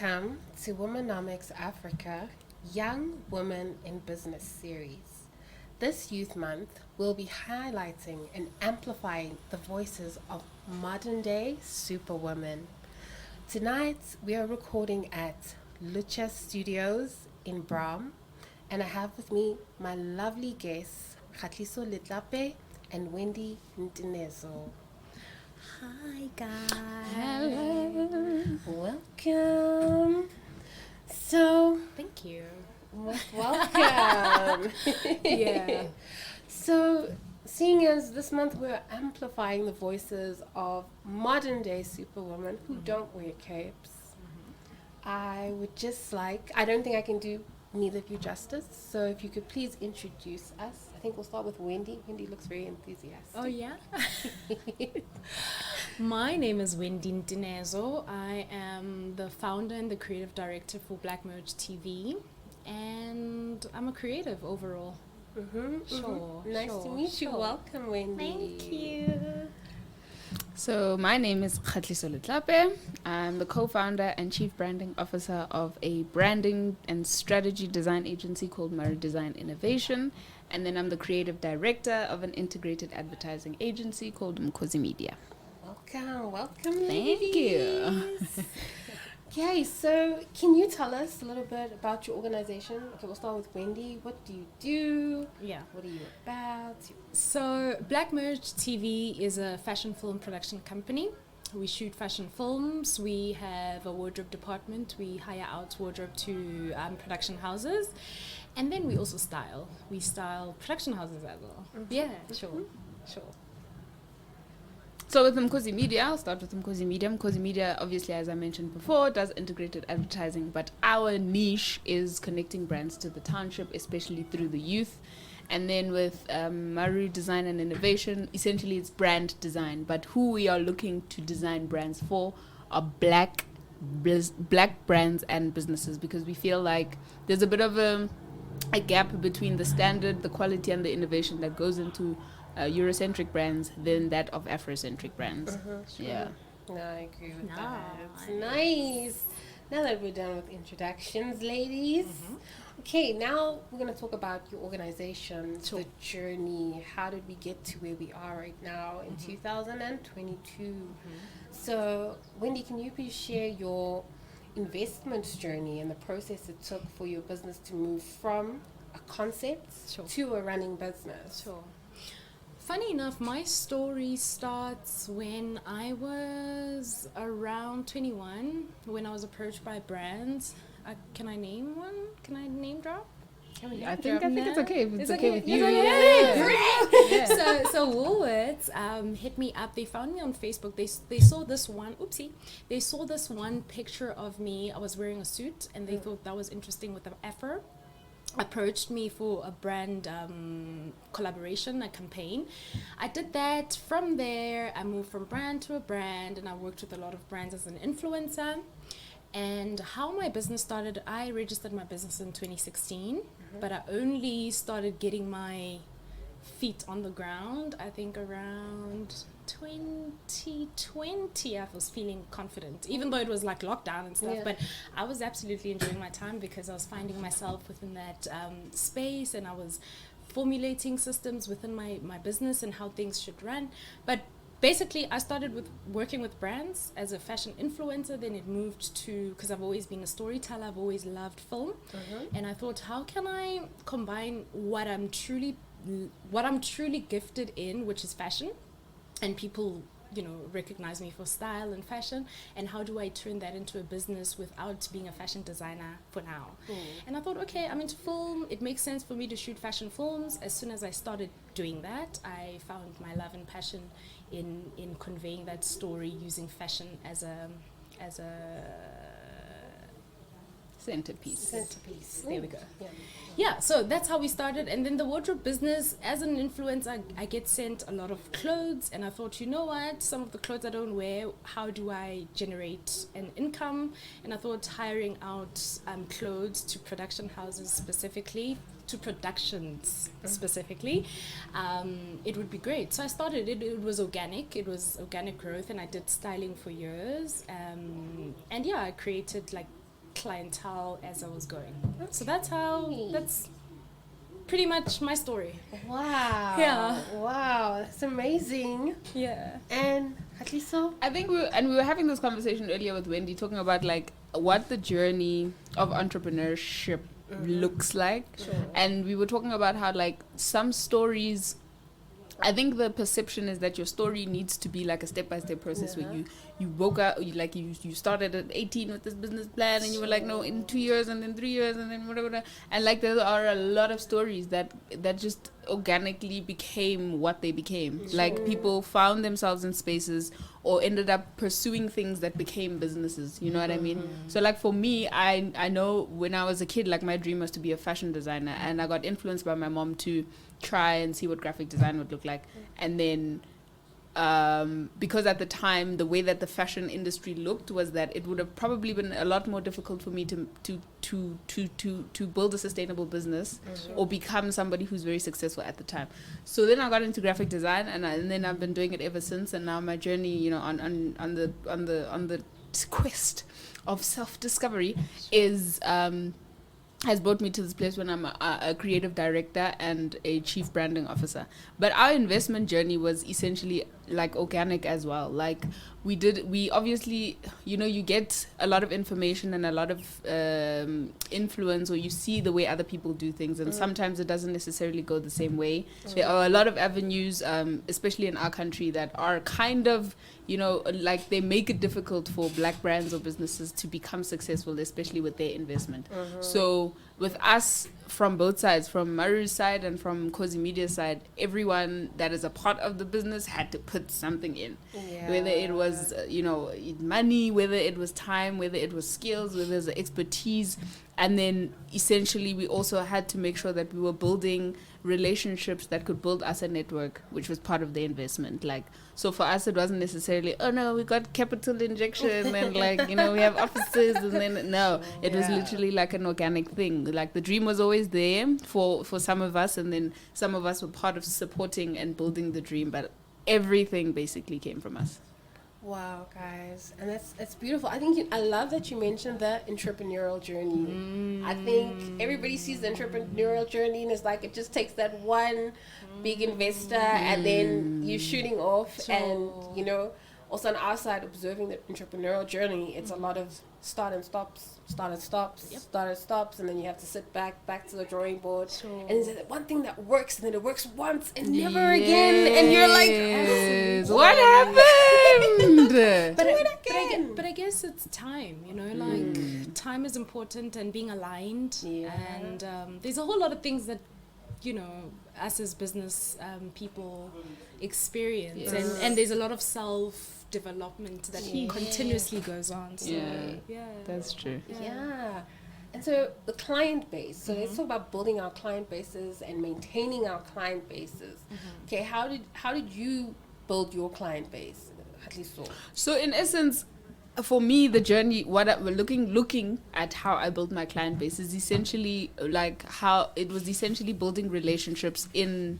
Welcome to Womenomics Africa Young Women in Business series. This Youth Month, we'll be highlighting and amplifying the voices of modern day superwomen. Tonight, we are recording at Lucha Studios in Bram, and I have with me my lovely guests, Kgatliso Letlape and Wendy Ntinezo. Hi guys. Hello. Welcome. So, Thank you. welcome. Yeah. So, seeing as this month we're amplifying the voices of modern day superwomen who don't wear capes, I would just like, I don't think I can do neither of you justice, so if you could please introduce us. I think we'll start with Wendy. Wendy looks very enthusiastic. Oh yeah. My name is Wendy Ntinezo. I am the founder and the creative director for Black Merge TV, and I'm a creative overall. Sure. Nice to meet you. Welcome, Wendy. Thank you. So my name is Kgatliso Letlape. I'm the co-founder and chief branding officer of a branding and strategy design agency called Maru Design Innovation. And then I'm the creative director of an integrated advertising agency called Mkhozi Media. Welcome, Thank you. ladies. Okay, so can you tell us a little bit about your organization? Okay, we'll start with Wendy. What do you do? Yeah. What are you about? So Black Merge TV is a fashion film production company. We shoot fashion films. We have a wardrobe department. We hire out wardrobe to production houses. And then we also style. We style production houses as well. Yeah, sure. So with Mkhozi Media, I'll start with Mkhozi Media. Mkhozi Media, obviously, as I mentioned before, does integrated advertising, but our niche is connecting brands to the township, especially through the youth. And then with Maru Design and Innovation, essentially it's brand design, but who we are looking to design brands for are black brands and businesses, because we feel like there's a bit of a gap between the standard, the quality, and the innovation that goes into Eurocentric brands than that of Afrocentric brands. Sure. Yeah. No, I agree with that. Nice. Nice. Now that we're done with introductions, ladies. Okay, now we're going to talk about your organization, Sure. the journey. How did we get to where we are right now in 2022? So, Wendy, can you please share your investment journey and the process it took for your business to move from a concept Sure. to a running business? Sure. Funny enough, my story starts when I was around 21, when I was approached by brands. Can I name one? Can I name drop? I think it's okay if it's okay with It's you. okay. Yeah. So Woolworths hit me up. They found me on Facebook. They saw this one. Oopsie. They saw this one picture of me. I was wearing a suit, and they thought that was interesting with the afro. Approached me for a brand collaboration, a campaign. I did that. From there, I moved from brand to a brand, and I worked with a lot of brands as an influencer. And how my business started, I registered my business in 2016, but I only started getting my feet on the ground, I think around 2020. I was feeling confident, even though it was like lockdown and stuff, but I was absolutely enjoying my time because I was finding myself within that space, and I was formulating systems within my business and how things should run. But basically, I started with working with brands as a fashion influencer. Then it moved to, because I've always been a storyteller, I've always loved film, and I thought, how can I combine what I'm truly gifted in, which is fashion, and people, recognize me for style and fashion, and how do I turn that into a business without being a fashion designer for now? And I thought, okay, I'm into film, it makes sense for me to shoot fashion films. As soon as I started doing that, I found my love and passion in conveying that story using fashion as a Centerpiece. There we go. Yeah, so that's how we started. And then the wardrobe business, as an influencer, I get sent a lot of clothes, and I thought, you know what, some of the clothes I don't wear, how do I generate an income? And I thought hiring out clothes to production houses specifically, to productions specifically, it would be great. So I started it. It was organic growth, and I did styling for years. And yeah, I created like clientele as I was going. So that's pretty much my story. Wow. Yeah. Wow. That's amazing. Yeah. And Kgatliso? I think we were having this conversation earlier with Wendy, talking about like what the journey of entrepreneurship looks like. Sure. And we were talking about how like some stories, I think the perception is that your story needs to be like a step-by-step process where you woke up, you started at 18 with this business plan, and you were like, no, in 2 years, and then 3 years, and then whatever. And like there are a lot of stories that just organically became what they became. Like people found themselves in spaces or ended up pursuing things that became businesses. You know what I mean? So like for me, I know when I was a kid, like my dream was to be a fashion designer, and I got influenced by my mom to try and see what graphic design would look like. And then because at the time the way that the fashion industry looked was that it would have probably been a lot more difficult for me to build a sustainable business or become somebody who's very successful at the time. So then I got into graphic design, and then I've been doing it ever since. And now my journey, you know, on the quest of self-discovery is has brought me to this place when I'm a creative director and a chief branding officer. But our investment journey was essentially like organic as well. Like we obviously, you know, you get a lot of information and a lot of influence, or you see the way other people do things, and sometimes it doesn't necessarily go the same way. There are a lot of avenues, especially in our country, that are kind of, you know, like they make it difficult for black brands or businesses to become successful, especially with their investment. So with us, from both sides, from Maru's side and from Mkhozi Media's side, everyone that is a part of the business had to put something in. Whether it was, you know, money, whether it was time, whether it was skills, whether it was expertise. And then essentially we also had to make sure that we were building relationships that could build us a network, which was part of the investment. Like, so for us, it wasn't necessarily, oh no, we got capital injection and like, you know, we have offices, and then no, it was literally like an organic thing. Like the dream was always there for some of us, and then some of us were part of supporting and building the dream, but everything basically came from us. Wow, guys, and it's beautiful. I think I love that you mentioned the entrepreneurial journey. I think everybody sees the entrepreneurial journey and it's like it just takes that one big investor and then you're shooting off. And you know, also on our side, observing the entrepreneurial journey, it's a lot of start and stops, and then you have to sit back to the drawing board, and there's that one thing that works, and then it works once and never again, and you're like, what happened? But I guess it's time, you know, like time is important, and being aligned, and there's a whole lot of things that, you know, us as business people experience, and there's a lot of self-development that continuously goes on. So, that's true. Yeah. And so the client base. So let's talk about building our client bases and maintaining our client bases. Okay, how did you build your client base, Kgatliso? So in essence, for me, the journey, looking at how I built my client base is essentially like how it was essentially building relationships in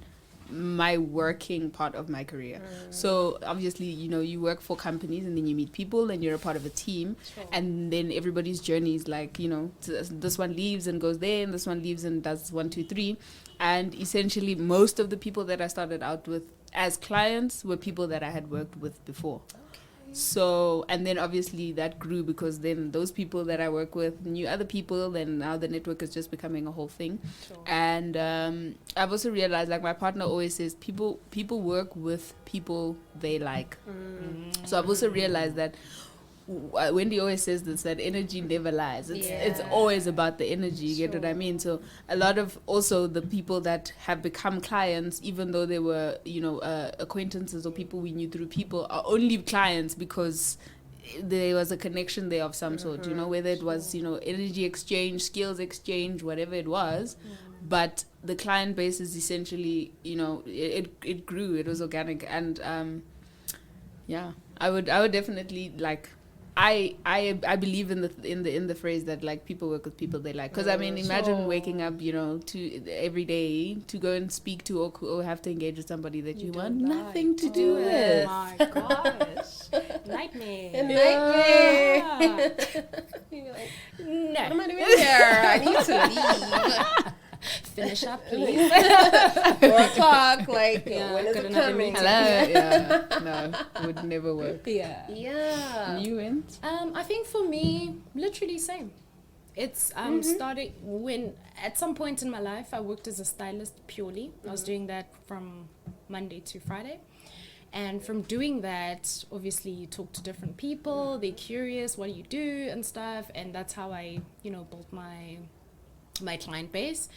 my working part of my career. So obviously, you know, you work for companies and then you meet people and you're a part of a team, and then everybody's journey is like, you know, this one leaves and goes there, and this one leaves and does 1, 2, 3. And essentially most of the people that I started out with as clients were people that I had worked with before. So, and then obviously that grew because then those people that I work with knew other people, then now the network is just becoming a whole thing. And I've also realized, like my partner always says, people work with people they like. So I've also realized that Wendy always says this, that energy never lies. It's always about the energy, you get what I mean? So a lot of also the people that have become clients, even though they were, you know, acquaintances or people we knew through people, are only clients because there was a connection there of some sort, you know, whether it was, you know, energy exchange, skills exchange, whatever it was. But the client base is essentially, you know, it grew, it was organic. And I would definitely like, I believe in the phrase that like people work with people they like, because I mean imagine waking up, you know, to every day to go and speak to or have to engage with somebody that you want nothing to do with. Oh my gosh, nightmare. Nightmare. No, need to leave. Finish up, please. 4:00, like, Yeah, when is got it another coming? meeting. Yeah, no, it would never work. Yeah. Yeah. You went? I think for me, literally same. It's starting when at some point in my life I worked as a stylist purely. I was doing that from Monday to Friday. And from doing that, obviously you talk to different people, they're curious what you do and stuff, and that's how I, built my client base.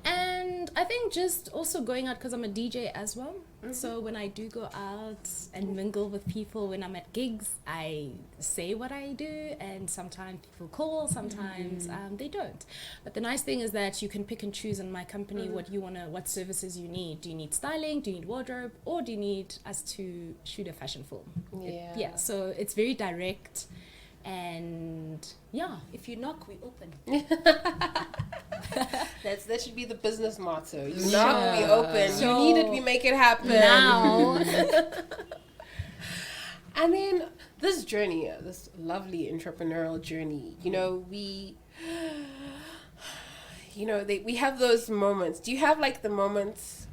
And I think just also going out, because I'm a DJ as well, so when I do go out and mingle with people, when I'm at gigs, I say what I do, and sometimes people call, sometimes they don't. But the nice thing is that you can pick and choose in my company what services you need. Do you need styling? Do you need wardrobe? Or do you need us to shoot a fashion film? Yeah. So it's very direct. And yeah, if you knock, we open. That should be the business motto. You knock, we open. You need it, we make it happen. Now. And then this journey, this lovely entrepreneurial journey, we have those moments. Do you have like the moments?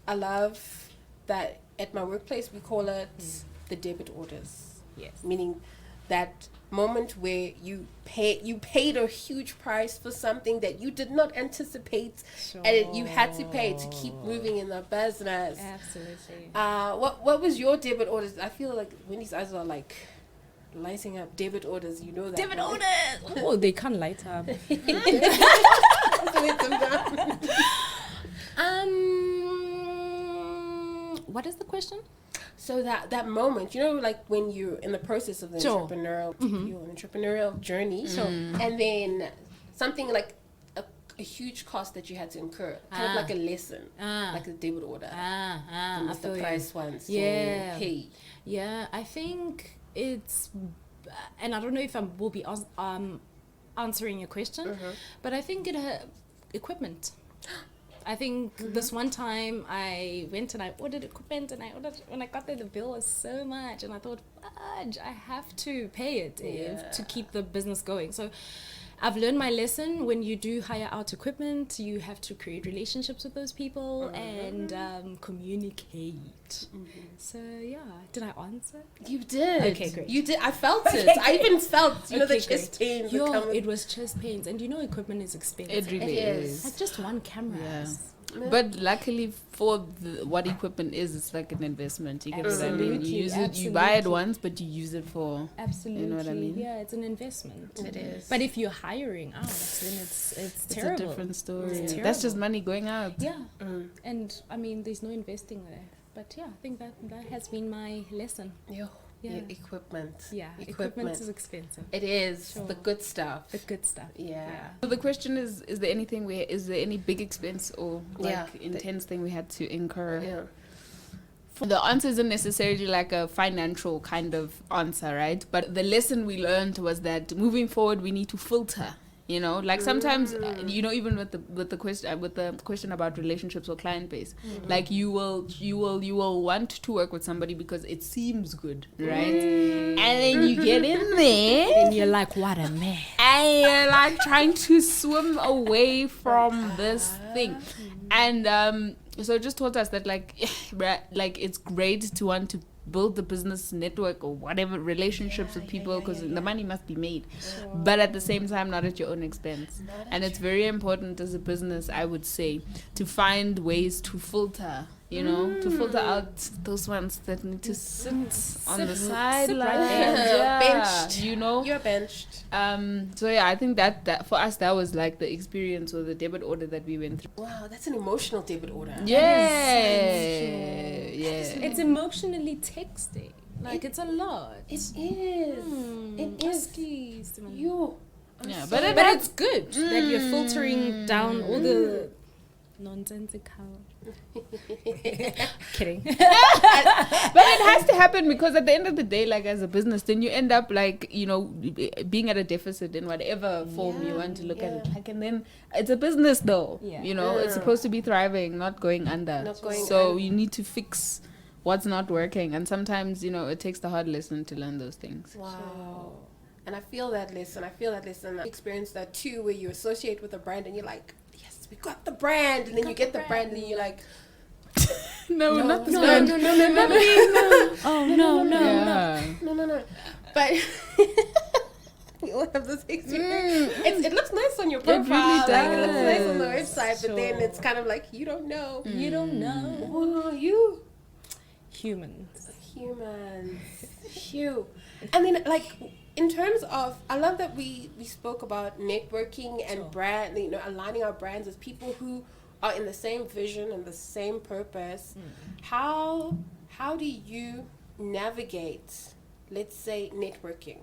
I love that at my workplace we call it the debit orders. Yes. Meaning that moment where you paid a huge price for something that you did not anticipate, and you had to pay to keep moving in the business. Absolutely. What was your debit orders? I feel like Wendy's eyes are like lighting up. Debit orders, you know that. Debit orders! Oh, they can't light up. Wait, I'm done. What is the question? So that moment, like when you're in the process of the entrepreneurial journey, and then something like a huge cost that you had to incur, kind of like a lesson, like a debit order. I The price once. Yeah. Hey. Yeah, I think it's, and I don't know if I will be answering your question, but I think equipment. I think this one time I went and I ordered equipment, and when I got there, the bill was so much, and I thought, fudge, I have to pay it to keep the business going. So I've learned my lesson. When you do hire out equipment, you have to create relationships with those people and communicate. So yeah, did I answer? You did. Okay, great. You did. I felt it. I even felt, the chest pains. It was chest pains, and equipment is expensive. It really is. Like just one camera. Yeah. But luckily for what equipment is, it's like an investment. You get what I mean? You use it, you buy it once, but you use it for. Absolutely. You know what I mean? Yeah, it's an investment. It is. But if you're hiring out, then it's terrible. It's a different story. It's That's just money going out. Yeah. And I mean, there's no investing there. But yeah, I think that has been my lesson. Yeah. Equipment. Yeah, equipment is expensive. It is. The good stuff. The good stuff. Yeah. So the question is there any big expense or intense thing we had to incur? Yeah. The answer isn't necessarily like a financial kind of answer, right? But the lesson we learned was that moving forward, we need to filter. Like sometimes, even with the question about relationships or client base, like you will want to work with somebody because it seems good, right? And then you get in there, and you're like, what a man, and you're like trying to swim away from this thing, and so it just taught us that like it's great to want to build the business network or whatever relationships with people because the money must be made, but at the same time not at your own expense. And it's very important as a business, I would say, to find ways to filter, to filter out those ones that need to sit on the sideline, benched. You're benched. So yeah, I think that for us that was like the experience or the debit order that we went through. Wow, that's an emotional debit order. It's emotionally texting. Like it's a lot. It is. It is. But it's good that you're filtering down all the nonsensical. Kidding. But it has to happen because at the end of the day, like as a business, then you end up like being at a deficit in whatever form you want to look at it. Like, and then it's a business though. It's supposed to be thriving, not going under. You need to fix what's not working, and sometimes it takes the hard lesson to learn those things. Wow. And I feel that less, and I experienced that too, where you associate with a brand and you're like, yes, we got the brand, and then you get the brand and then you're like, no, not this no, brand. no, no, no, no, no, Oh, no. But we all have this experience. It looks nice on your profile. really Like, it looks nice on the does. website, but then Sure. it's kind of like, you don't know. You don't know. Who are you? Humans. Humans. Phew. And then, like, in terms of, I love that we spoke about networking and Sure. brand, aligning our brands with people who are in the same vision and the same purpose. How do you navigate, let's say, networking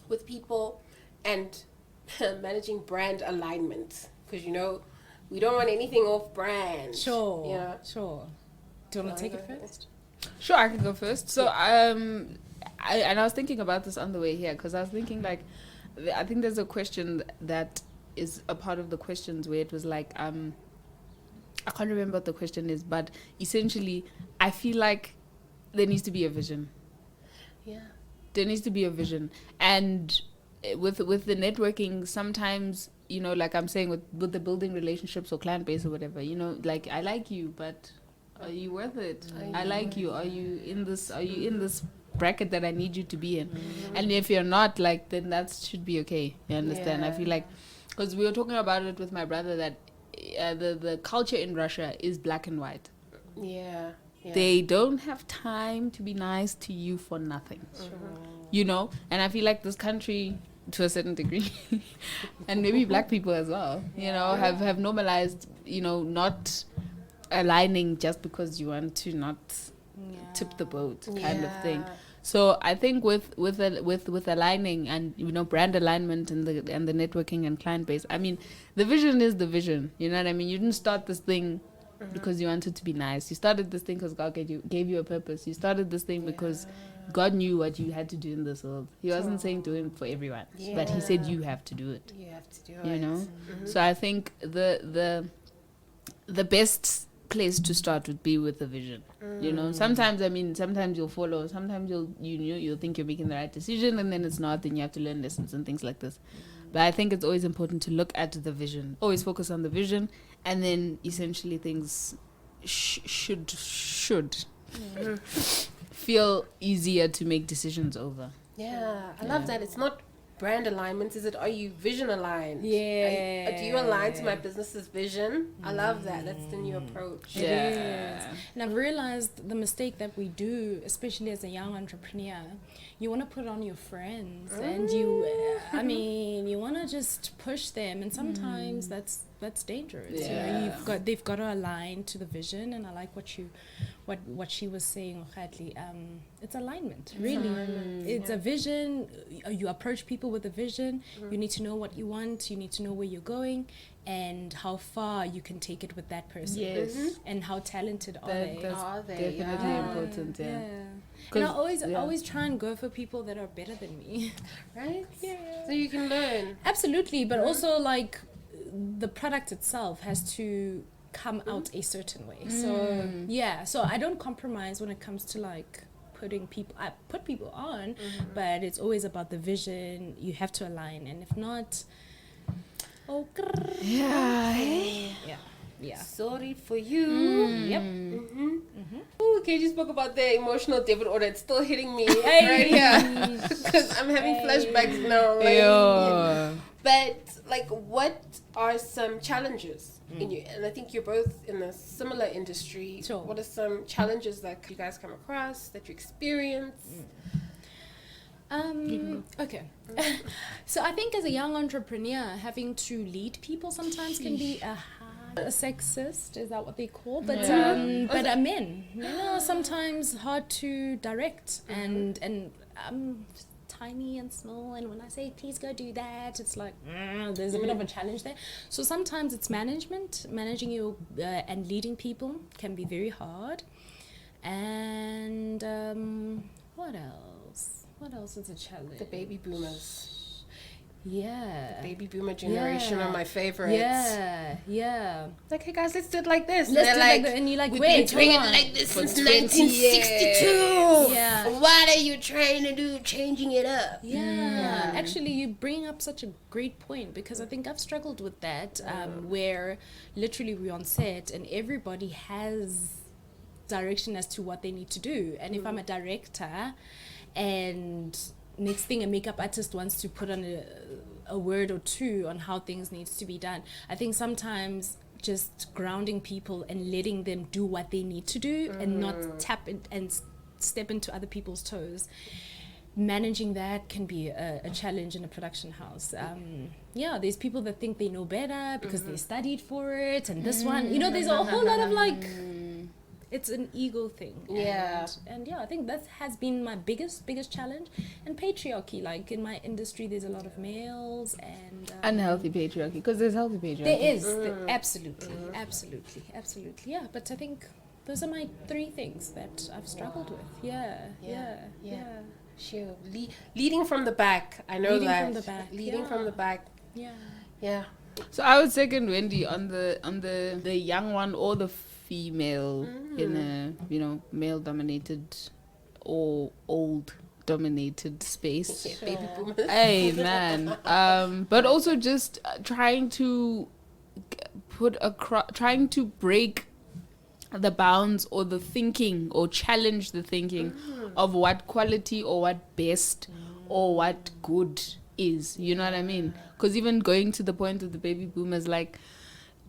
with people and managing brand alignment? Because we don't want anything off brand. Sure. Yeah. Sure. Do you want to take it first? Sure, I can go first. So, I was thinking about this on the way here, because I was thinking, like, I think there's a question that is a part of the questions where it was like, I can't remember what the question is, but essentially, I feel like there needs to be a vision. Yeah. There needs to be a vision. And with the networking, sometimes, like I'm saying, with the building relationships or client base or whatever, like, I like you, but are you worth it? I like you. Are you in this bracket that I need you to be in? And if you're not, like, then that should be okay. You understand? Yeah. I feel like, because we were talking about it with my brother, that the culture in Russia is black and white. Yeah. They don't have time to be nice to you for nothing. And I feel like this country, to a certain degree, and maybe black people as well, have normalized, not aligning just because you want to not tip the boat kind of thing. So I think with aligning and brand alignment and the networking and client base, I mean, the vision is the vision. You know what I mean? You didn't start this thing because you wanted to be nice. You started this thing because God gave you a purpose. You started this thing because God knew what you had to do in this world. He wasn't saying do it for everyone, but He said you have to do it. You have to do it. So I think the best place to start would be with a vision. Sometimes you'll follow, sometimes you'll think you're making the right decision, and then it's not, then you have to learn lessons and things like this. But I think it's always important to look at the vision, always focus on the vision, and then essentially things should feel easier to make decisions over. I love that. It's not brand alignment, is it? Are you vision aligned? Do you align to my business's vision? I love that. That's the new approach. It is. And I've realized the mistake that we do, especially as a young entrepreneur, you want to put on your friends and you want to just push them, and sometimes that's dangerous. They've got to align to the vision. And I like what she was saying, Kgatli. It's alignment, really. It's a vision. You approach people with a vision. You need to know what you want. You need to know where you're going and how far you can take it with that person. And how talented are they? That's definitely important. And I always try and go for people that are better than me. Right? So you can learn. Absolutely, but also, like, the product itself has to come out a certain way. So I don't compromise when it comes to, like, I put people on, but it's always about the vision. You have to align, and if not, Sorry for you. Okay, you spoke about the emotional debit order. It's still hitting me right here because I'm having flashbacks now. But, like, what are some challenges in you? And I think you're both in a similar industry. Sure. What are some challenges that you guys come across, that you experience? Okay. So I think as a young entrepreneur, having to lead people sometimes can be a sexist, is that what they call? But men are sometimes hard to direct, and I'm tiny and small, and when I say please go do that, it's like there's a bit of a challenge there. So sometimes it's managing you and leading people can be very hard. And what else is a challenge? The baby boomers. Yeah. Baby boomer generation Yeah. are my favorites. Yeah. Like, hey guys, let's do it like this. Let's and do they're it like that. And you're like, we've wait, been doing hold it on. like this For since 20 1962. Yeah. What are you trying to do, changing it up? Yeah, actually, you bring up such a great point, because I think I've struggled with that, where literally we're on set and everybody has direction as to what they need to do. And if I'm a director and next thing a makeup artist wants to put on a word or two on how things needs to be done, I think sometimes just grounding people and letting them do what they need to do and not tap in and step into other people's toes, managing that can be a challenge in a production house. There's people that think they know better because they studied for it, and this one, there's a whole lot of like, it's an ego thing. And I think that has been my biggest challenge. And patriarchy, like in my industry, there's a lot of males and unhealthy patriarchy, because there's healthy patriarchy. there is absolutely. Yeah, but I think those are my 3 things that I've struggled with. Yeah. Sure. Leading from the back. I know Leading that. from the back, Leading from the back. Yeah. So I would second Wendy on the young one or the female in a male dominated or old dominated space. Baby boomers. Hey man, but also just trying to trying to break the bounds or the thinking or challenge the thinking of what quality or what best or what good is. You know what I mean? Because even going to the point of the baby boomers, like,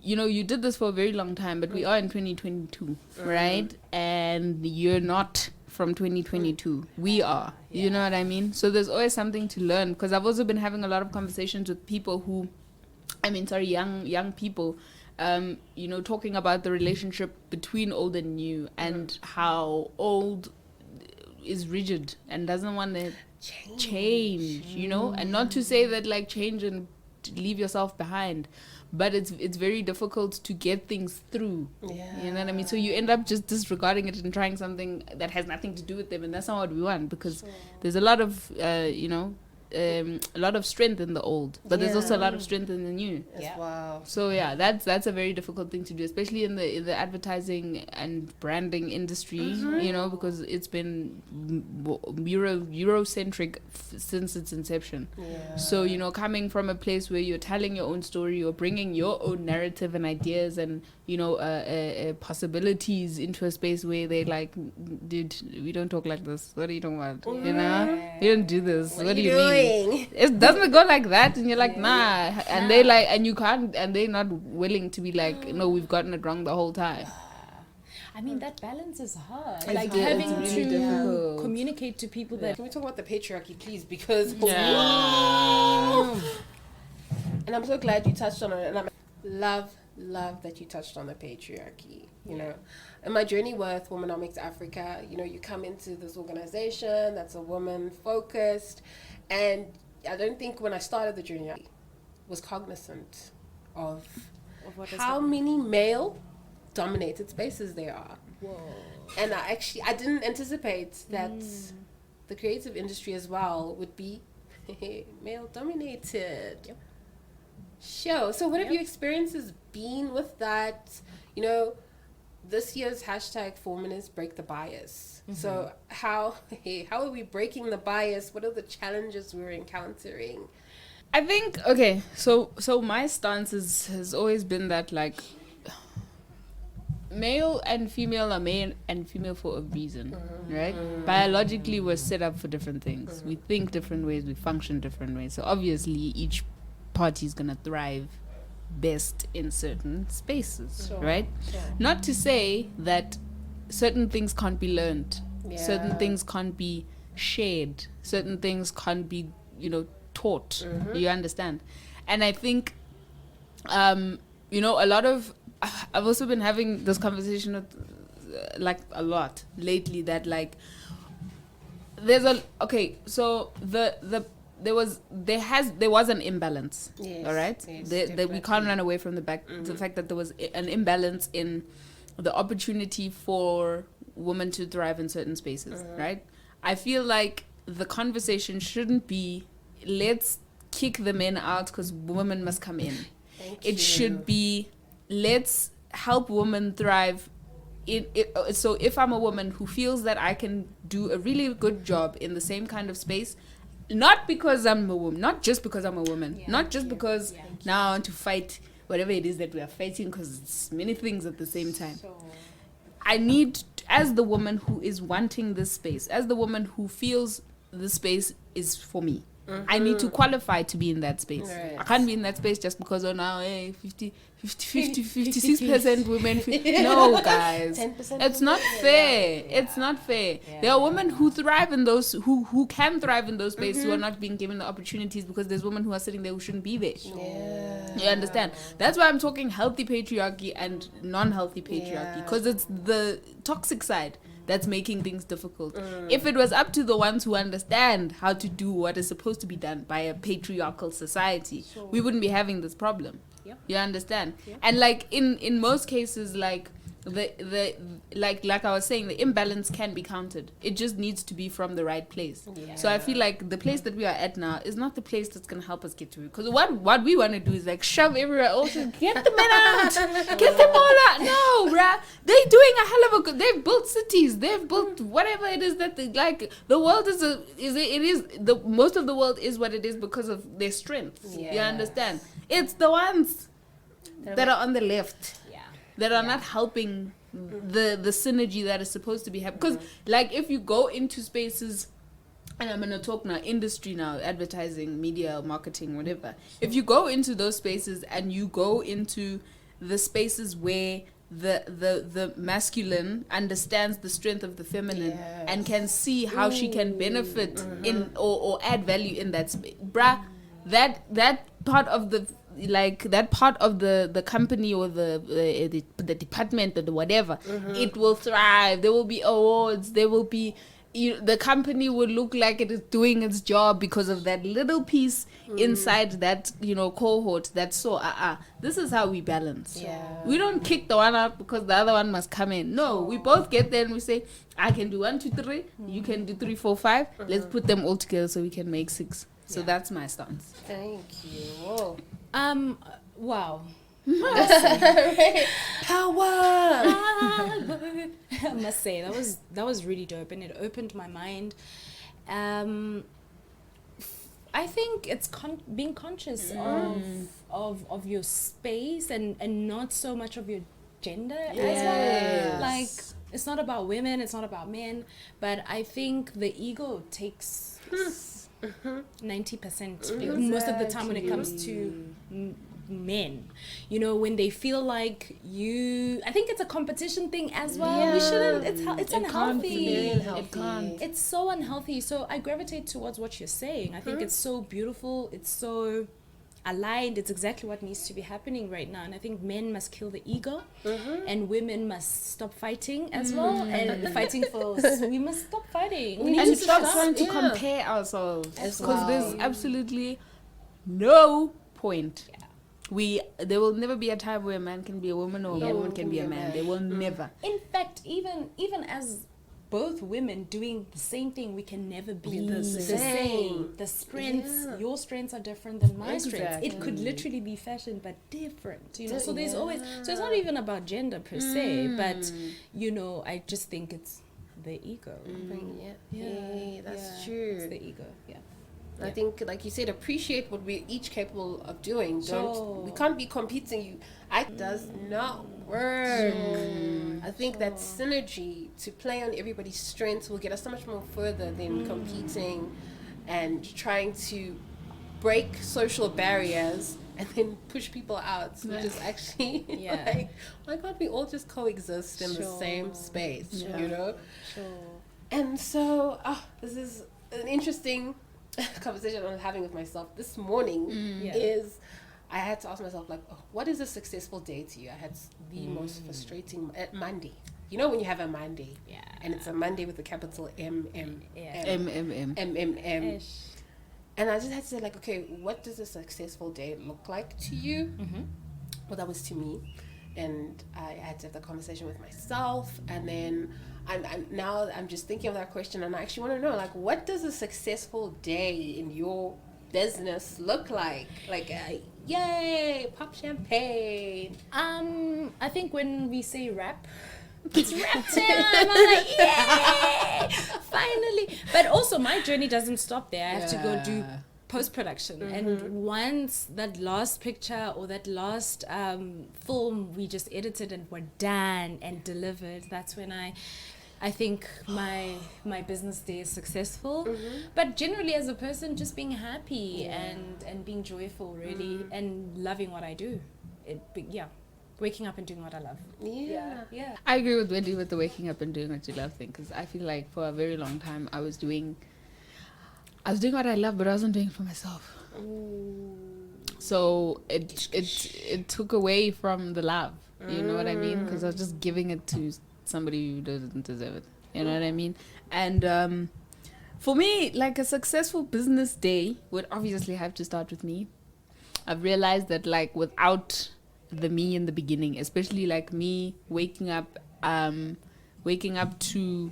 you did this for a very long time, but we are in 2022, right? And you're not from 2022. We are. You know what I mean? So there's always something to learn, because I've also been having a lot of conversations with people young people, talking about the relationship between old and new, and how old is rigid and doesn't want to change, and not to say that like change and leave yourself behind, but it's very difficult to get things through. You know what I mean? So you end up just disregarding it and trying something that has nothing to do with them, and that's not what we want, because there's a lot of a lot of strength in the old, but there's also a lot of strength in the new. Wow. So that's a very difficult thing to do, especially in the advertising and branding industry, because it's been Eurocentric since its inception. So coming from a place where you're telling your own story, you're bringing your own narrative and ideas and possibilities into a space where they like, dude, we don't talk like this. What are you talking about? We don't do this. What do you mean? It doesn't go like that, and you're like, nah. And they like, and you can't, and they're not willing to be like, no, we've gotten it wrong the whole time. I mean, that balance is hard. It's like really having to difficult. communicate to people that. Can we talk about the patriarchy, please? Because and I'm so glad you touched on it, and I love that you touched on the patriarchy. In my journey with Womanomics Africa, you come into this organization that's a woman focused, and I don't think when I started the journey I was cognizant of how many male dominated spaces there are. Whoa. And I didn't anticipate that the creative industry as well would be male dominated. Sure. So what have your experiences been with that? This year's hashtag #4 is break the bias. So how are we breaking the bias? What are the challenges we're encountering? I think, okay, so my stance has always been that, like, male and female are male and female for a reason, right? Biologically, we're set up for different things. We think different ways, we function different ways. So obviously, each party is going to thrive best in certain spaces, right? Not to say that certain things can't be learned, certain things can't be shared, certain things can't be taught. You understand? And I think a lot of, I've also been having this conversation with a lot lately, that like there was an imbalance. All right, we can't run away from the fact that there was an imbalance in the opportunity for women to thrive in certain spaces. Right, I feel like the conversation shouldn't be, let's kick the men out because women must come in. Thank It you. should be, let's help women thrive. So if I'm a woman who feels that I can do a really good job in the same kind of space, not because I'm a woman, not just because I'm a woman, not just because now I want to fight whatever it is that we are fighting, because it's many things at the same time. I need, as the woman who is wanting this space, as the woman who feels this space is for me, I need to qualify to be in that space. Right. I can't be in that space just because, oh, now, hey, 56% women. No, guys. 10% It's not fair. It's not fair. There are women who thrive in those, who can thrive in those spaces, who are not being given the opportunities, because there's women who are sitting there who shouldn't be there. Yeah. You understand? That's why I'm talking healthy patriarchy and non-healthy patriarchy, because it's the toxic side that's making things difficult. If it was up to the ones who understand how to do what is supposed to be done by a patriarchal society, we wouldn't be having this problem. Yep. You understand? Yep. And like in most cases, like the like I was saying, the imbalance can be countered. It just needs to be from the right place. Yeah. So I feel like the place that we are at now is not the place that's gonna help us get to it. Because what we want to do is like shove everywhere. Also, get the men out, get them all out. No, bruh, they're doing a hell of a good. They've built cities. They've built whatever it is that they, like. The world is the most of the world is what it is because of their strengths. You understand? It's the ones that are on the left that are not helping the synergy that is supposed to be happening. Because like if you go into spaces, and I'm gonna talk now industry now, advertising, media, marketing, whatever, if you go into those spaces and you go into the spaces where the masculine understands the strength of the feminine and can see how she can benefit in or add value in that space, bruh, that part of the that part of the company or the department or the whatever, it will thrive. There will be awards. There will be, the company will look like it is doing its job because of that little piece inside that cohort. That's so this is how we balance. We don't kick the one out because the other one must come in. No, we both get there and we say, I can do 1, 2, 3. You can do 3, 4, 5. Let's put them all together so we can make 6. So that's my stance. Thank you. Whoa. Wow. Power. I must say that was really dope, and it opened my mind. I think it's being conscious of your space and not so much of your gender as well. Like, it's not about women, it's not about men, but I think the ego takes 90% most of the time when it comes to men, when they feel like I think it's a competition thing as well. We shouldn't, it's unhealthy. It can't. It's so unhealthy. So I gravitate towards what you're saying. I think it's so beautiful, it's so aligned. It's exactly what needs to be happening right now. And I think men must kill the ego, and women must stop fighting as well, and fighting for we must stop fighting. We need And to stop trying to compare ourselves, because there's absolutely no point. There will never be a time where a man can be a woman or a woman can be a man. They will never. In fact, even as both women doing the same thing, we can never be the same. The strengths, your strengths are different than my strengths. It could literally be fashion, but different. So there's always. So it's not even about gender per se, but I just think it's the ego. That's true. It's the ego. Yeah. I think, like you said, appreciate what we're each capable of doing. We can't be competing. It does not work. I think that synergy to play on everybody's strengths will get us so much more further than competing and trying to break social barriers and then push people out, which is actually like, why can't we all just coexist in the same space, And so, this is an interesting conversation I'm having with myself this morning. Is I had to ask myself, like, what is a successful day to you? I had the most frustrating Monday. When you have a Monday, and it's a Monday with a capital M. And I just had to say, like, okay, what does a successful day look like to you? Well, that was to me, and I had to have that conversation with myself, and then I'm just thinking of that question, and I actually want to know, like, what does a successful day in your business look like? Like, yay, pop champagne. I think when we say rap, it's rap time. I'm like, yay, finally. But also, my journey doesn't stop there. I have to go do post-production, and once that last picture or that last film we just edited and were done and delivered, that's when I think my business day is successful. But generally, as a person, just being happy and being joyful, really, and loving what I do. Waking up and doing what I love. Yeah. I agree with Wendy with the waking up and doing what you love thing, because I feel like for a very long time I was doing what I love, but I wasn't doing it for myself. So it took away from the love. You know what I mean? Because I was just giving it to somebody who doesn't deserve it. You know what I mean? And for me, like, a successful business day would obviously have to start with me. I've realized that, like, without the me in the beginning, especially like me waking up to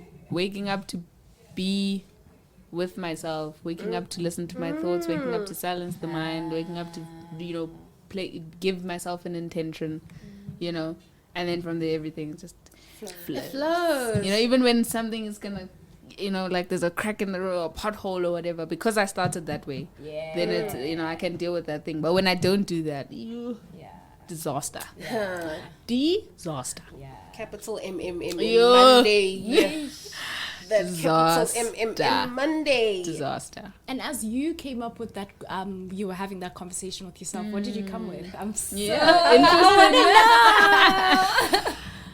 be with myself, waking up to listen to my thoughts, waking up to silence the mind, waking up to, give myself an intention, and then from there everything just flows. Even when something is gonna, like there's a crack in the road or a pothole or whatever, because I started that way, then it's, I can deal with that thing. But when I don't do that, disaster. Disaster. Capital Monday. The capital Monday. Disaster. And as you came up with that, you were having that conversation with yourself. What did you come with? I'm so interested.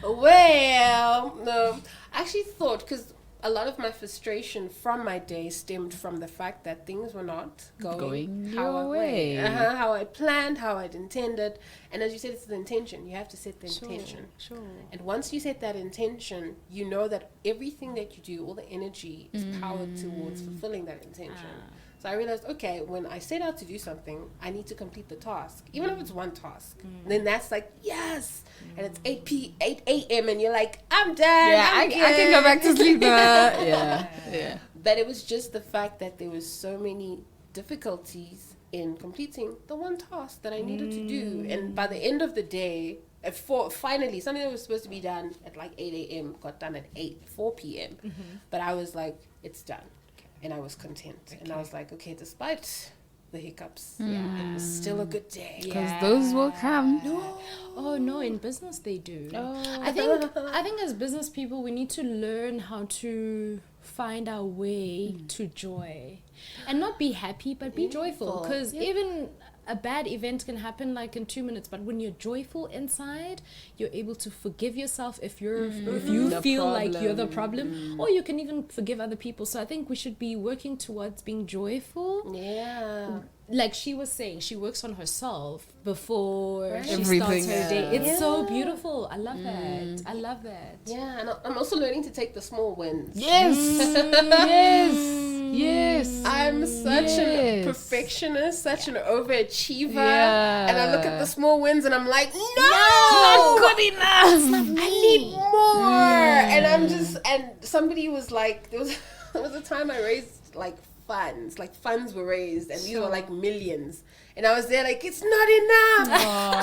Well, no, I actually thought, because a lot of my frustration from my day stemmed from the fact that things were not going your way. How I planned, how I'd intended. And as you said, it's the intention. You have to set the intention. Sure. And once you set that intention, you know that everything that you do, all the energy is powered towards fulfilling that intention. So I realized, okay, when I set out to do something, I need to complete the task. Even if it's one task. Then that's like, yes. And it's 8 a.m. and you're like, I'm done. Yeah, I can go back to sleep now. Yeah. But it was just the fact that there was so many difficulties in completing the one task that I needed to do. And by the end of the day, finally, something that was supposed to be done at like 8 a.m. got done at 4 p.m. But I was like, it's done. And I was content. And I was like, okay, despite the hiccups, it was still a good day. Because those will come. No, in business they do. I think as business people, we need to learn how to find our way to joy. And not be happy, but be joyful. Because even a bad event can happen like in 2 minutes, but when you're joyful inside, you're able to forgive yourself if you feel like you're the problem, or you can even forgive other people. So I think we should be working towards being joyful. Like she was saying, she works on herself before she starts her day. It's so beautiful. I love that. Yeah, and I'm also learning to take the small wins. Yes. I'm such a perfectionist, such an overachiever, and I look at the small wins and I'm like, no, not good enough. I need more. And somebody was like, there was a time I raised funds were raised, and these were like millions, and I was there like, it's not enough.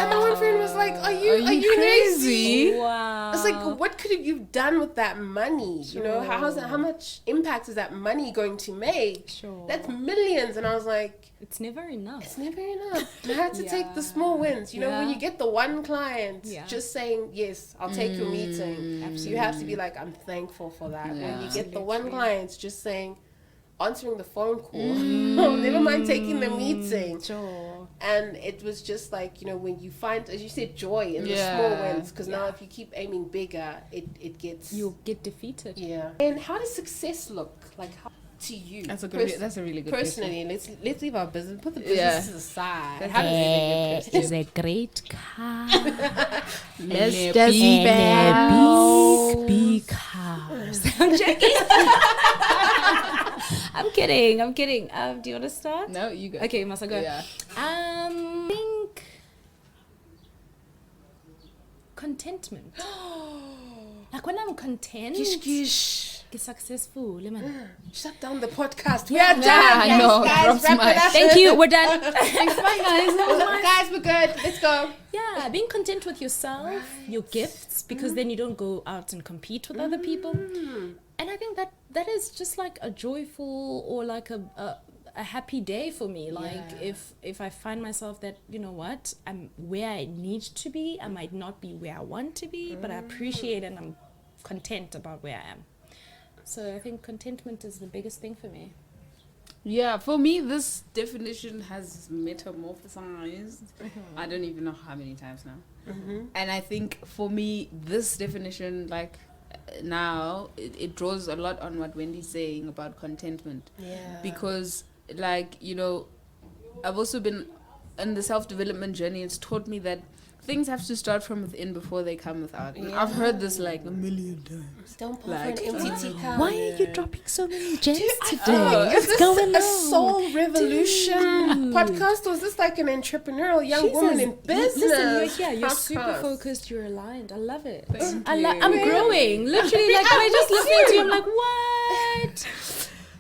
And my one friend was like, are you crazy? Wow. I was like, what could you done with that money? How much impact is that money going to make? That's millions. And I was like, it's never enough. I had to take the small wins. When you get the one client just saying, yes, I'll take your meeting. Absolutely. You have to be like, I'm thankful for that. When you get the one client just saying, answering the phone call, never mind taking the meeting. And it was just like, when you find, as you said, joy in the small wins, because now if you keep aiming bigger, it gets, you'll get defeated. And how does success look like to you? That's a really good personally question. Let's leave our business, put the businesses aside. How does it is a great car. Let's just big cars. I'm joking. I'm kidding. Do you want to start? No, you go. Okay, must I go? Yeah. I think contentment. Like when I'm content, Get successful, man. Shut down the podcast. We're Yeah, done. I know. Guys, Drops wrap mic. it up. Thank you. We're done. Thanks, bye guys. Guys, we're good. Let's go. Yeah, being content with yourself, your gifts, because then you don't go out and compete with other people. And I think that is just like a joyful or like a happy day for me. Like if I find myself that, you know what, I'm where I need to be, I might not be where I want to be, but I appreciate and I'm content about where I am. So I think contentment is the biggest thing for me. Yeah, for me, this definition has metamorphosized. I don't even know how many times now. And I think for me, this definition, like now, it draws a lot on what Wendy's saying about contentment. Yeah. Because, like, you know, I've also been in the self-development journey. It's taught me that things have to start from within before they come without. Yeah. I've heard this like a million times. Don't pour Like, for an empty teacup. Why are you dropping so many gems today? Is What's this going a on? soul revolution podcast, or is this like an entrepreneurial young woman in business? Listen, you're super podcast? focused, you're aligned. I love it. Thank I'm you. growing. Literally, like when I just listening to you, I'm like, what?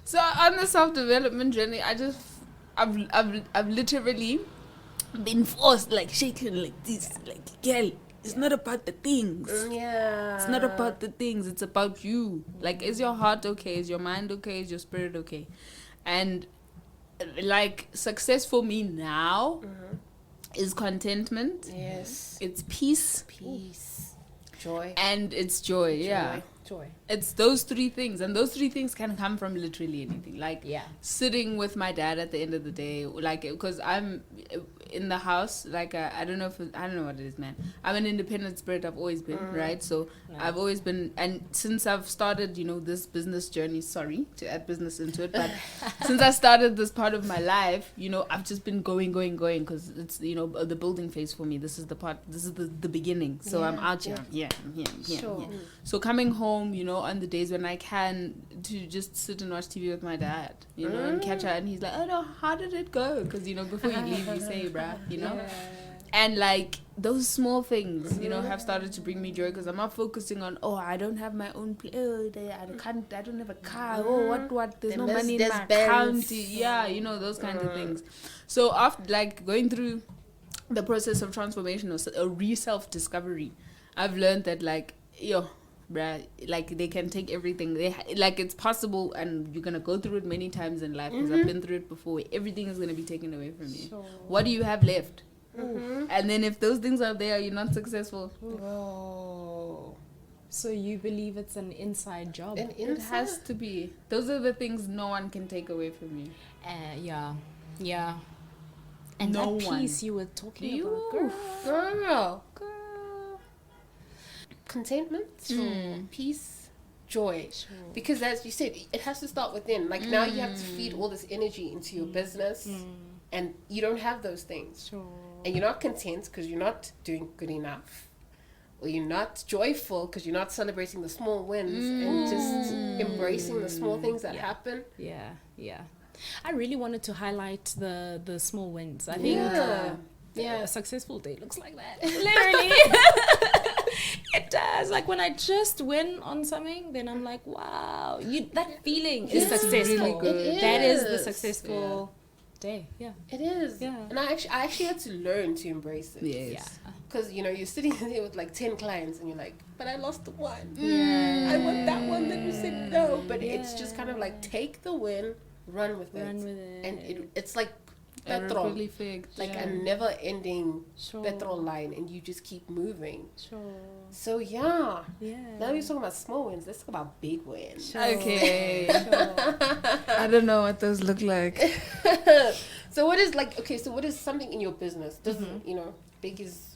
So on the self-development journey, I've literally been forced, like shaken like this, like, girl, it's not about the things. Yeah. It's not about the things. It's about you. Like, is your heart okay? Is your mind okay? Is your spirit okay? And like, success for me now is contentment. Yes. It's peace. Peace. Joy. And it's joy. Yeah. Joy. It's those three things, and those three things can come from literally anything. Like, Yeah. sitting with my dad at the end of the day, like, because I'm in the house, like, I don't know what it is, man. I'm an independent spirit. I've always been, right? So I've always been, and since I've started, you know, this business journey, sorry to add business into it, but since I started this part of my life, you know, I've just been going, because it's, you know, the building phase for me. This is the part, this is the beginning. So I'm out here, I'm here. So coming home, you know, on the days when I can, to just sit and watch TV with my dad, you know, and catch up, and he's like, oh no, how did it go? Because, you know, before you leave, you say, bruh, you know. And like, those small things, you know, have started to bring me joy, because I'm not focusing on, oh, I don't have my own place, oh, I don't have a car, oh, what, there's no money in my account, yeah, you know, those kinds of things. So after, like, going through the process of transformation or a self-discovery, I've learned that, like, bruh, like, they can take everything. Like, it's possible, and you're gonna go through it many times in life, because I've been through it before. Everything is gonna be taken away from you. What do you have left? And then if those things are there, you're not successful. Whoa. So you believe it's an inside job? It has to be. Those are the things no one can take away from you. Yeah. And No that one. piece you were talking You. about, girl. Contentment, peace, joy. Because as you said, it has to start within. Like, now you have to feed all this energy into your business, and you don't have those things. Sure. And you're not content because you're not doing good enough. Or you're not joyful because you're not celebrating the small wins and just embracing the small things that happen. Yeah. I really wanted to highlight the small wins. I think a successful day looks like that. Literally. It does. Like, when I just win on something, then I'm like, wow, that feeling is successful. really good. It That is the is. successful day. Yeah. It is. Yeah. And I actually had to learn to embrace it. Yes. Because, you know, you're sitting there with like 10 clients and you're like, but I lost the one. Yeah. I want that one that you said no. But it's just kind of like, take the win, run with it. And it's like petrol. Really fixed. Like a never-ending Sure. petrol line, and you just keep moving. Sure. So yeah. Yeah. Now we're talking about small wins. Let's talk about big wins. Sure. Okay. Sure. I don't know what those look like. So what is something in your business? Doesn't you know, big is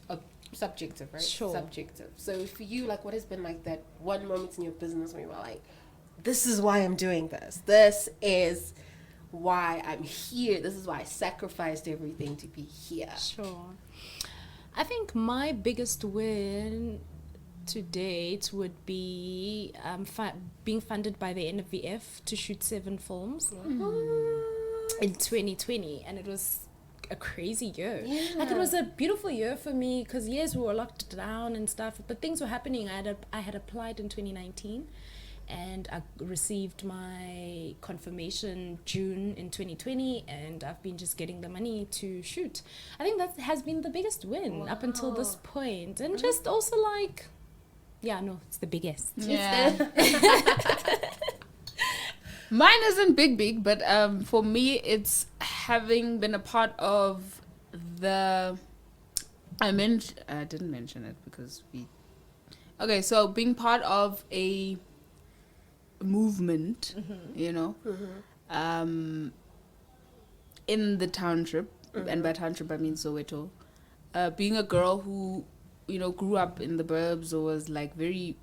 subjective, right? Sure. Subjective. So for you, like, what has been like that one moment in your business where you were like, this is why I'm doing this. This is why I'm here. This is why I sacrificed everything to be here. Sure. I think my biggest win to date would be being funded by the NVF to shoot 7 films in 2020, and it was a crazy year. Like, it was a beautiful year for me, because yes, we were locked down and stuff, but things were happening. I had applied in 2019, and I received my confirmation June in 2020, and I've been just getting the money to shoot. I think that has been the biggest win up until this point, and just also like, yeah, no, it's the biggest. Yeah. Mine isn't big, but for me, it's having been a part of the. I didn't mention it because we. Okay, so being part of a movement, you know, in the township, and by township I mean Soweto. Being a girl who, you know, grew up in the burbs or was like very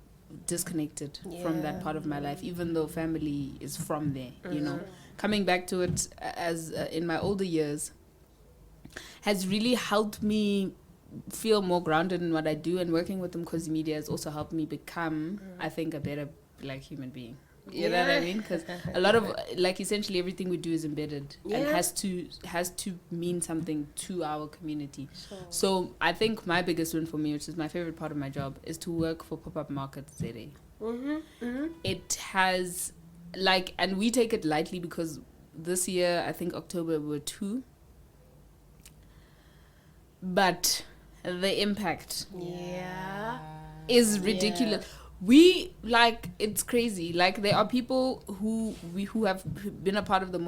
disconnected from that part of my life, even though family is from there, you know, coming back to it as in my older years has really helped me feel more grounded in what I do, and working with Mkhozi Media has also helped me become, I think, a better like human being. You know what I mean? Because a lot of like essentially everything we do is embedded and has to mean something to our community. Sure. So I think my biggest win for me, which is my favorite part of my job, is to work for Popup Market ZA. It has like, and we take it lightly because this year I think October were 2, but the impact is ridiculous. We like, it's crazy. Like there are people who have been a part of the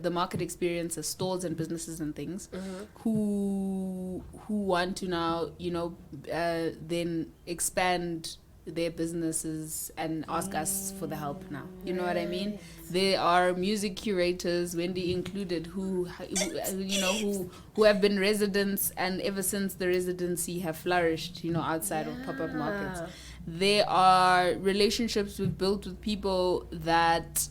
the market experience as stores and businesses and things, who want to now, you know, then expand their businesses and ask us for the help now. You know what I mean? There are music curators, Wendy included, who you know, who have been residents, and ever since the residency have flourished, you know, outside of pop-up markets. There are relationships we've built with people that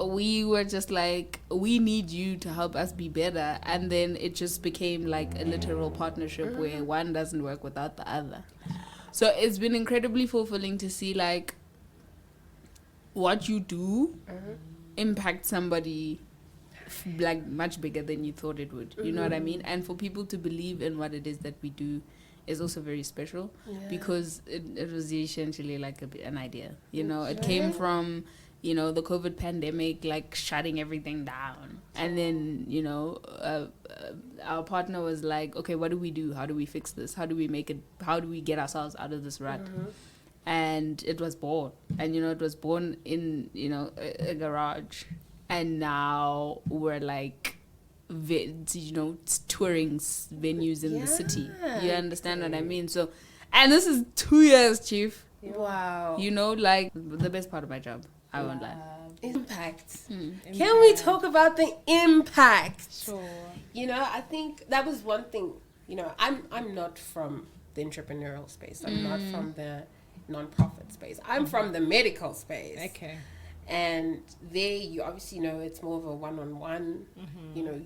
we were just like, we need you to help us be better, and then it just became like a literal partnership where one doesn't work without the other. So it's been incredibly fulfilling to see like what you do impact somebody like much bigger than you thought it would. You know what I mean? And for people to believe in what it is that we do is also very special, because it was essentially like an idea. You know, it came from, you know, the COVID pandemic, like shutting everything down. And then, you know, our partner was like, okay, what do we do? How do we fix this? How do we make it? How do we get ourselves out of this rut? And it was born. And, you know, it was born in, you know, a garage. And now we're like, you know, touring venues in the city. You understand what I mean? So, and this is 2 years, Chief. Wow. You know, like the best part of my job. I won't lie. Impact. Can we talk about the impact? Sure. You know, I think that was one thing. You know, I'm not from the entrepreneurial space. I'm not from the non-profit space. I'm from the medical space. Okay. And there, you obviously know it's more of a one-on-one. You know,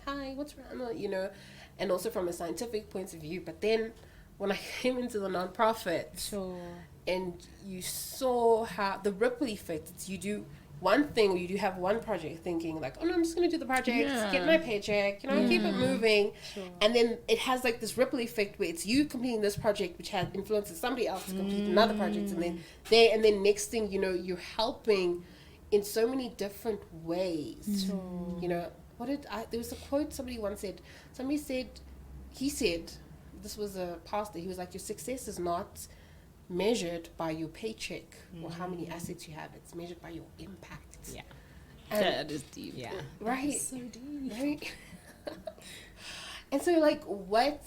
hi, what's wrong? You know, and also from a scientific point of view. But then when I came into the non-profit, and you saw how the ripple effect, you do one thing, or you do have one project thinking like, oh no, I'm just going to do the project, get my paycheck, you know, keep it moving. And then it has like this ripple effect where it's you completing this project, which has influences somebody else to complete another project. And then next thing, you know, you're helping in so many different ways. You know, there was a quote somebody once said, he said, this was a pastor, he was like, your success is not measured by your paycheck or how many assets you have. It's measured by your impact. That is deep. Right. That's so deep. Right. And so, like, what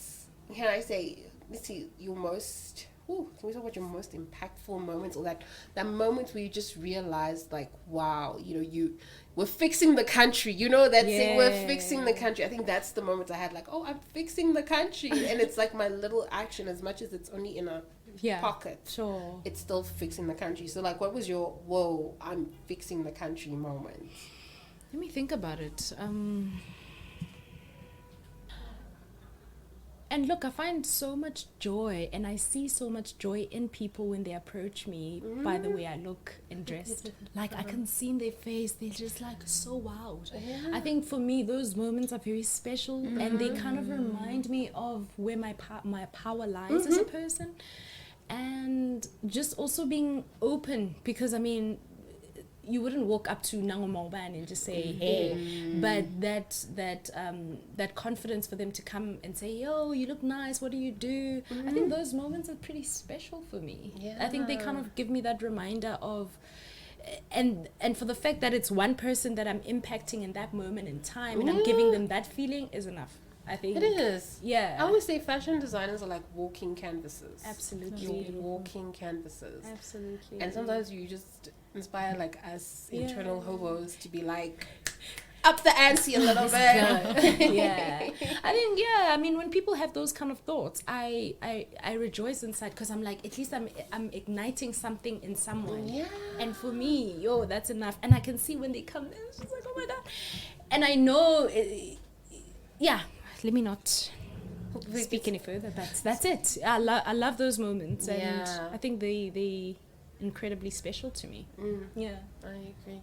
can I say? Let's see, can we talk about your most impactful moments, or that moment where you just realized, like, wow, you know, we're fixing the country. You know that saying, we're fixing the country. I think that's the moment I had, like, oh, I'm fixing the country. And it's like my little action, as much as it's only in a pocket. Sure. It's still fixing the country. So, like, what was your, whoa, I'm fixing the country moment? Let me think about it. And look, I find so much joy, and I see so much joy in people when they approach me by the way I look and dressed. Like, I can see in their face, they're just like so wowed. I think for me, those moments are very special, and they kind of remind me of where my power lies as a person. and just also being open, because I mean, you wouldn't walk up to Nangomoban and just say, hey, but that confidence for them to come and say, yo, you look nice, what do you do? I think those moments are pretty special for me. I think they kind of give me that reminder of, and for the fact that it's one person that I'm impacting in that moment in time, and I'm giving them that feeling is enough. I think it is. Yeah. I always say fashion designers are like walking canvases. Absolutely. You're walking canvases. Absolutely. And sometimes you just inspire like us internal hobos to be like, up the ante a little bit. Yeah. I think, I mean, when people have those kind of thoughts, I rejoice inside, because I'm like, at least I'm igniting something in someone. Yeah. And for me, that's enough. And I can see when they come in, it's just like, oh my God. And I know, let me not speak any further. That's it. I love those moments, and I think they incredibly special to me. Yeah, I agree.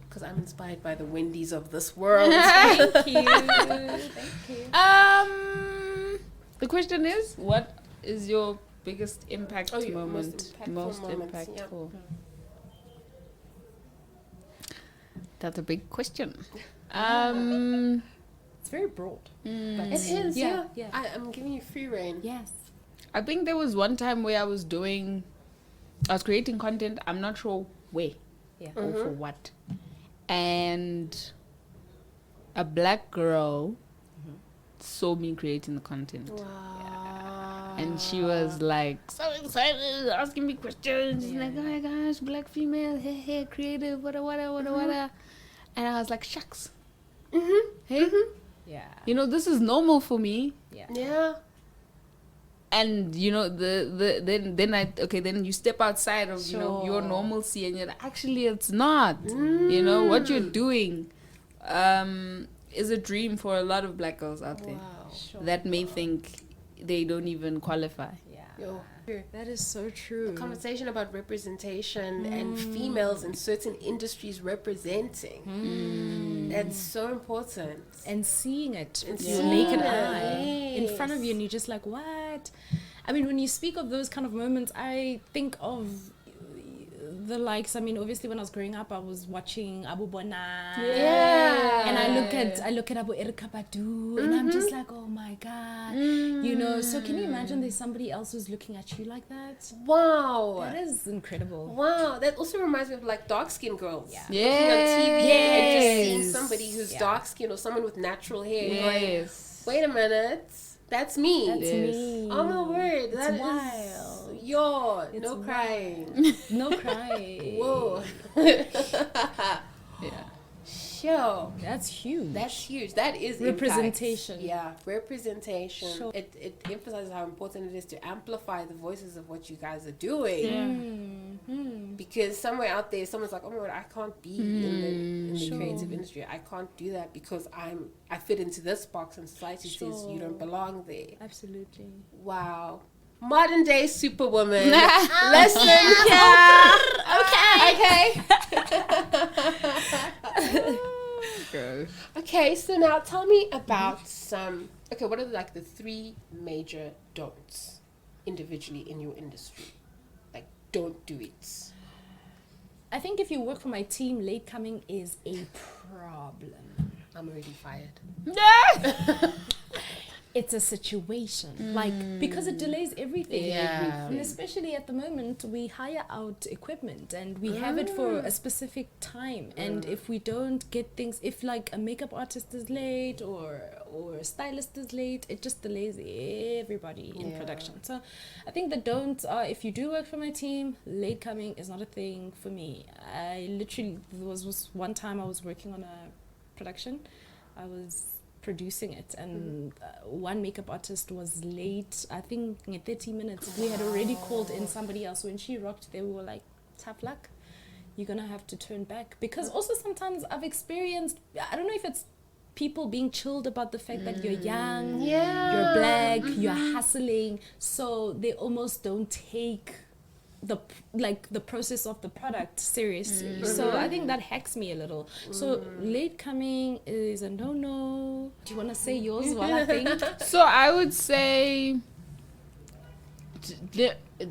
Because I'm inspired by the Wendy's of this world. Thank you. Thank you. The question is, what is your biggest impact moment? Most impactful. That's a big question. It's very broad. But It is, yeah. Yeah. I'm giving you free reign. Yes. I think there was one time where I was creating content. I'm not sure where or for what. And a black girl saw me creating the content. Wow. And she was like so excited, asking me questions. She's like, oh my gosh, black female, hey, creative, wada. And I was like, shucks. Hey? Yeah. You know, this is normal for me. Yeah. And you know, then you step outside of you know your normalcy, and you're like, actually it's not. You know what you're doing is a dream for a lot of black girls out there that may think they don't even qualify. That is so true. A conversation about representation and females in certain industries representing. That's so important. And seeing it with your naked eye in front of you, and you're just like, what? I mean, when you speak of those kind of moments, I think of the likes. I mean, obviously when I was growing up, I was watching Abu Bona. And I look at Abu Erika Badu, and I'm just like, oh my God. You know, so can you imagine there's somebody else who's looking at you like that? Wow. That is incredible. Wow. That also reminds me of like dark-skinned girls. Yeah. Looking on TV and just seeing somebody who's dark-skinned or someone with natural hair. Going, wait a minute. That's me. That's me. Oh my word. That is wild. No crying. No crying. Whoa. Sure. That's huge. That is representation. Impact. Yeah, representation. Sure. It emphasizes how important it is to amplify the voices of what you guys are doing. Because somewhere out there, someone's like, oh my God, I can't be in the creative industry. I can't do that because I fit into this box, and society says you don't belong there. Absolutely. Wow. Modern day superwoman. Listen here. Okay. Okay, so now tell me about what are like the 3 major don'ts individually in your industry? Like, don't do it. I think if you work for my team, late coming is a problem. I'm already fired. It's a situation, like, because it delays everything. And especially at the moment, we hire out equipment and we have it for a specific time. And if we don't get things, if like a makeup artist is late or a stylist is late, it just delays everybody in production. So I think the don'ts are, if you do work for my team, late coming is not a thing for me. I literally, there was one time I was working on a production. I was producing it, and one makeup artist was late, I think in 30 minutes. We had already called in somebody else. When she rocked, they were like, tough luck, you're gonna have to turn back. Because also sometimes I've experienced, I don't know if it's people being chilled about the fact that you're young, you're black, you're hustling, so they almost don't take the process of the product seriously. So I think that hacks me a little. So late coming is a no. Do you want to say yours while I think? So I would say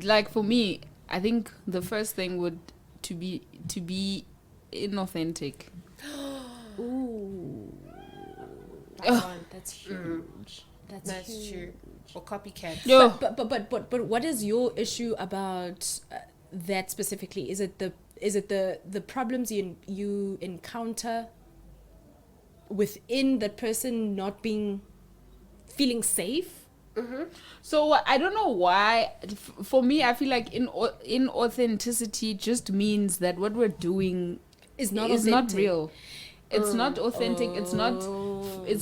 like for me, I think the first thing would to be inauthentic. Ooh. That's huge. That's huge. True. Or copycats. Yo. But what is your issue about that specifically? Is it the problems you encounter within that person not feeling safe? So I don't know why. For me, I feel like inauthenticity just means that what we're doing Is not real. It's not authentic. It's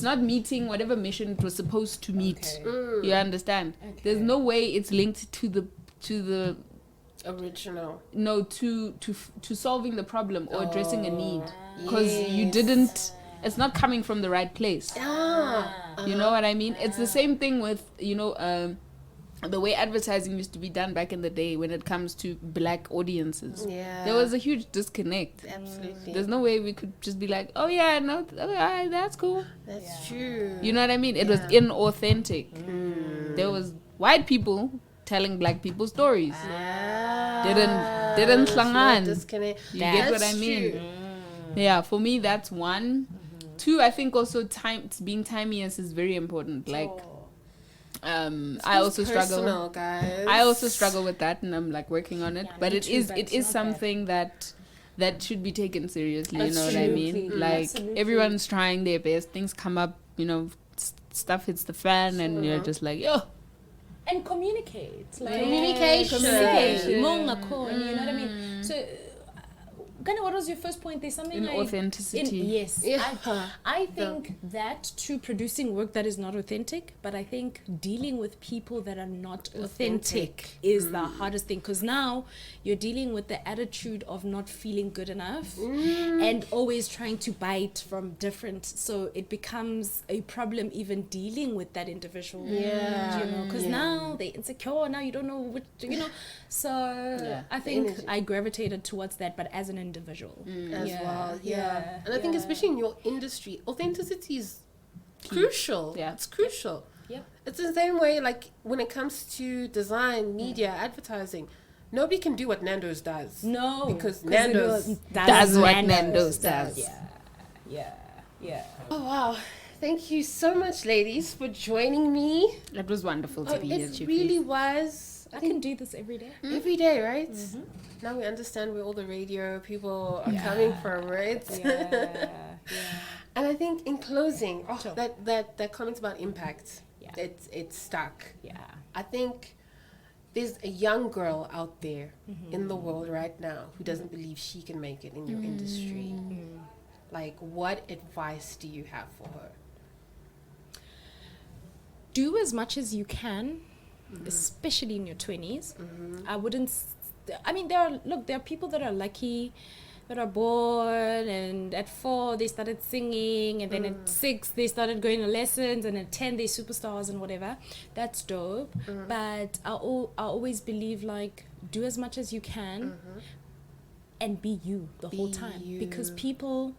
not meeting whatever mission it was supposed to meet. You understand? Okay. There's no way it's linked to the original. No, to solving the problem or addressing a need, because you didn't. It's not coming from the right place. You know what I mean? It's the same thing with the way advertising used to be done back in the day when it comes to black audiences. Yeah. There was a huge disconnect. Absolutely. There's no way we could just be like, oh yeah, no, that's cool. That's true. You know what I mean? It was inauthentic. There was white people telling black people stories. Didn't slangan. Disconnect. You get what I mean? Yeah, for me that's one. Two, I think also being timeous is very important. Like I also struggle, guys. I also struggle with that, and I'm like working on it. Yeah, but me it too, is but it it's is not something that should be taken seriously. You know what I mean? Absolutely. Like Absolutely. everyone's trying their best. Things come up, stuff hits the fan, and you're just like, yo. And communicate. Like, Communication. Say, monga khona, you know what I mean? So, Gana, what was your first point? There's something In authenticity. Yes. Yeah. I think that to producing work that is not authentic, but I think dealing with people that are not authentic is the hardest thing, because now you're dealing with the attitude of not feeling good enough and always trying to bite from different, so it becomes a problem even dealing with that individual. Because now they're insecure, now you don't know what, so I think I gravitated towards that, but as an individual As well. And I think especially in your industry, authenticity is crucial. It's crucial. It's the same way, like when it comes to design, media, advertising, nobody can do what Nando's does. No, because Nando's does what Nando's does. Yeah. Oh wow. Thank you so much, ladies, for joining me. It was wonderful to be here. It really was. I can do this every day. Every day, right? Now we understand where all the radio people are coming from, right? And I think in closing, that comment about impact, it's stuck. I think there's a young girl out there in the world right now who doesn't believe she can make it in your industry. Like, what advice do you have for her? Do as much as you can, especially in your 20s. I wouldn't. I mean, there are people that are lucky, that are born, and at 4 they started singing, and then at 6 they started going to lessons, and at 10 they're superstars and whatever. That's dope. But I always believe, like, do as much as you can, and be you the whole time, because people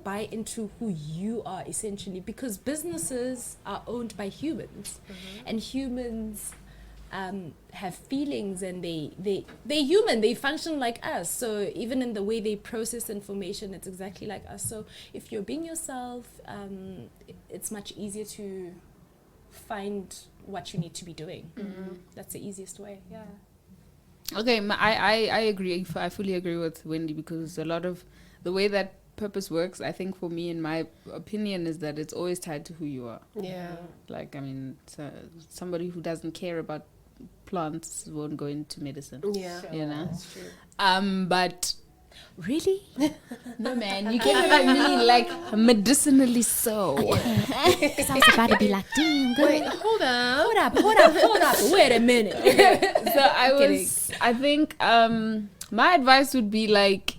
buy into who you are, essentially, because businesses are owned by humans, and humans have feelings, and they're human, they function like us. So even in the way they process information, it's exactly like us. So if you're being yourself, it's much easier to find what you need to be doing. That's the easiest way. Okay, I agree. I fully agree with Wendy, because a lot of the way that purpose works, I think, for me, in my opinion, is that it's always tied to who you are. Like, I mean, somebody who doesn't care about plants won't go into medicine. You know. That's true. But really, no, man, you get what I mean, like medicinally so. Because I was about to be like, damn, girl. Wait, hold up. Wait a minute. So I think my advice would be, like,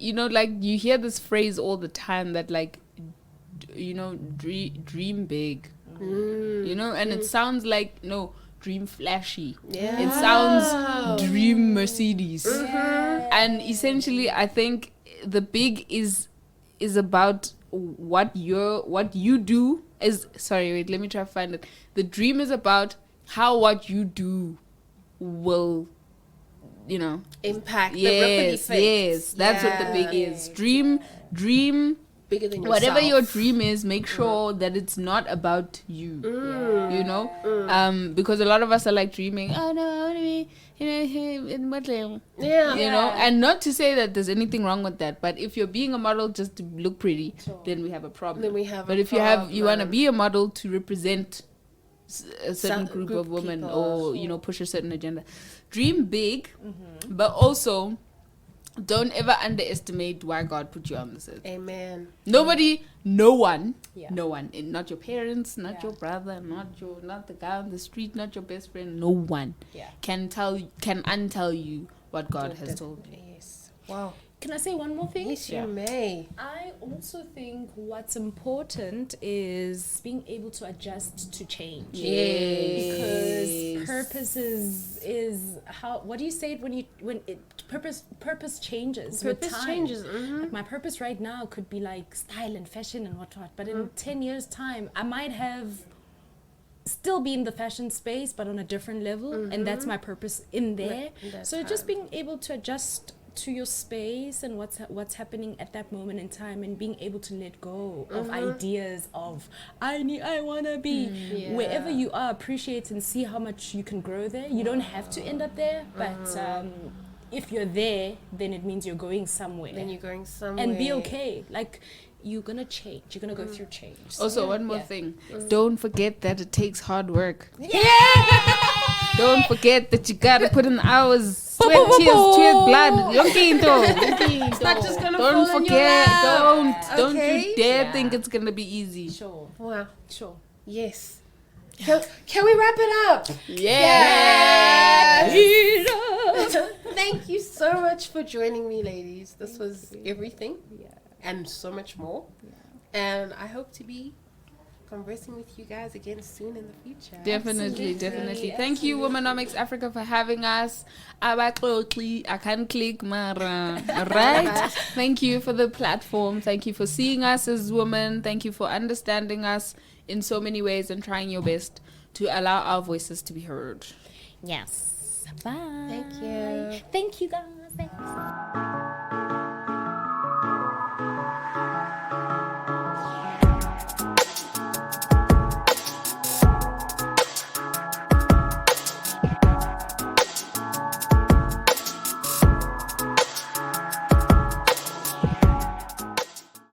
like, you hear this phrase all the time that, like, dream big, and it sounds like, dream flashy. It sounds dream Mercedes. And essentially, I think the big is about what you do is, sorry, wait, let me try to find it. The dream is about how what you do will, impact the ripple effect. Yes, that's what the big is. Dream bigger than yourself. whatever your dream is, make sure that it's not about you. Because a lot of us are like dreaming, oh no, I want to be in model. And not to say that there's anything wrong with that, but if you're being a model just to look pretty, then we have a problem. But if you want to be a model to represent a certain group of women, people, or push a certain agenda, dream big, but also don't ever underestimate why God put you on this earth. Amen. No one, not your parents, not your brother, not the guy on the street, not your best friend, no one can untell you what God has told you. Yes. Wow. Can I say one more thing? Yes, you may. I also think what's important is being able to adjust to change. Yes. Because purpose is how. What do you say purpose changes? Purpose with time. changes. Like my purpose right now could be like style and fashion and whatnot, but in 10 years' time, I might have still be in the fashion space, but on a different level, and that's my purpose in there. So just being able to adjust to your space and what's happening at that moment in time, and being able to let go of ideas of I want to be wherever you are. Appreciate and see how much you can grow there. You don't have to end up there, but if you're there, then it means you're going somewhere. And be okay. Like, you're gonna change. You're gonna go through change. Also, one more thing. Don't forget that it takes hard work. Don't forget that you gotta put in the hours, sweat, tears, blood. It's not just gonna Don't fall forget. on your lap. Don't you dare think it's gonna be easy. Sure. Wow. Sure. Yes. Can we wrap it up? Yeah. Thank you so much for joining me, ladies. This was everything. And so much more. And I hope to be conversing with you guys again soon in the future. Definitely. Thank you, Womanomics Africa, for having us. I can't click, Mara. Right? Thank you for the platform. Thank you for seeing us as women. Thank you for understanding us in so many ways and trying your best to allow our voices to be heard. Yes. Bye. Thank you. Thank you, guys. Thanks.